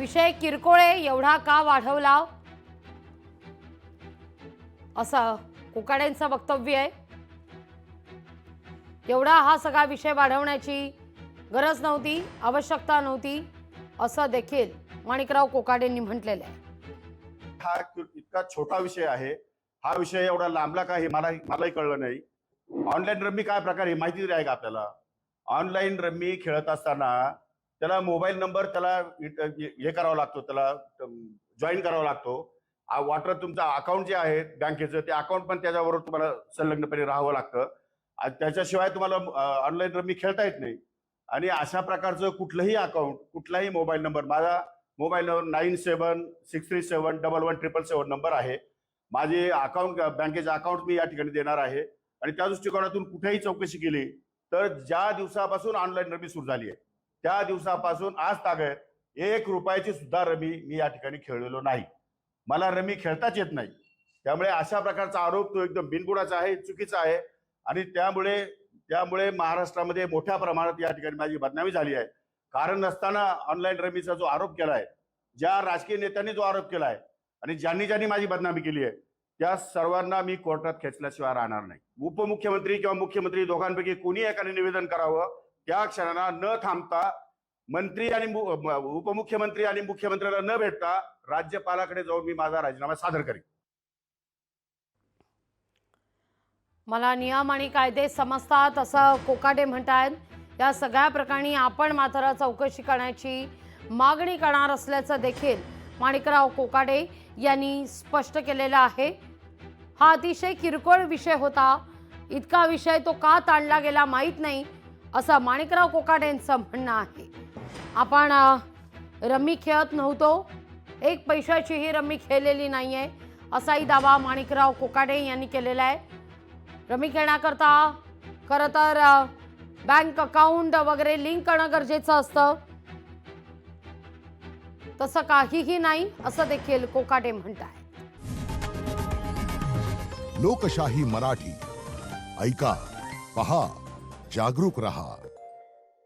विषय किरकोळ आहे एवढा का वाढवला, असं कोकाटेंचं वक्तव्य आहे. एवढा हा सगळा विषय वाढवण्याची गरज नव्हती, आवश्यकता नव्हती, असं देखील माणिकराव कोकाटेंनी म्हटलेलं आहे. हा इतका छोटा विषय आहे, हा विषय एवढा लांबला का हे मलाही कळलं नाही. ऑनलाईन रम्मी काय प्रकार हे माहिती तरी आहे का आपल्याला? ऑनलाईन रम्मी खेळत असताना त्याला मोबाईल नंबर त्याला हे करावा लागतो, त्याला जॉईन करावा लागतो. वाटर तुमचं अकाउंट जे आहे बँकेचं, ते अकाउंट पण त्याच्याबरोबर तुम्हाला संलग्नपणे राहावं लागतं. त्याच्याशिवाय तुम्हाला ऑनलाईन रम्मी खेळता येत नाही. आणि अशा प्रकारचं कुठलंही अकाउंट, कुठलाही मोबाईल नंबर, माझा मोबाईल नंबर 9763711777 नंबर आहे. माझे अकाउंट, बँकेचे अकाउंट मी या ठिकाणी देणार आहे. आणि त्या दृष्टिकोनातून कुठेही चौकशी केली तर ज्या दिवसापासून ऑनलाईन रमी सुरू झाली आहे त्या दिवसापासून आज तागत 1 रुपयाची सुद्धा रमी मी या ठिकाणी खेळलेलो नाही. मला रमी खेळताच येत नाही. त्यामुळे अशा प्रकारचा आरोप तो एकदम बिनबुडाचा आहे, चुकीचा आहे. आणि त्यामुळे महाराष्ट्रामध्ये मोठ्या प्रमाणात या ठिकाणी माझी बदनामी झाली आहे. कारण नसताना ऑनलाईन रमीचा जो आरोप केलाय, ज्या राजकीय नेत्यांनी जो आरोप केलाय आणि ज्यांनी माझी बदनामी केली आहे, त्या सर्वांना मी कोर्टात खेचल्याशिवाय राहणार नाही. उपमुख्यमंत्री किंवा मुख्यमंत्री दोघांपैकी कोणी एकाने निवेदन करावं. त्या क्षणाला न थांबता मंत्री आणि उपमुख्यमंत्री आणि मुख्यमंत्र्याला न भेटता राज्यपालाकडे जाऊन मी माझा राजीनामा सादर करेन. मला नियम आणि कायदे समजतात असं कोकाटे म्हणतात. या सगळ्या प्रकरणी आपण मात्र चौकशी करण्याची मागणी करणार असल्याचं देखील माणिकराव कोकाटे यांनी स्पष्ट केलेलं आहे. हा अतिशय किरकोळ विषय होता, इतका विषय तो का ताणला गेला माहीत नाही, असं माणिकराव कोकाटेंचं म्हणणं आहे. आपण रम्मी खेळत नव्हतो, 1 पैशाचीही रम्मी खेळलेली नाही आहे, असाही दावा माणिकराव कोकाटे यांनी केलेला आहे. रमी खेळण्याकरता खरं तर बँक अकाउंट वगैरे लिंक करणं गरजेचं असतं, तसं काहीही नाही असं देखील कोकाटे म्हणतात. लोकशाही मराठी ऐका, पहा, जागरूक रहा.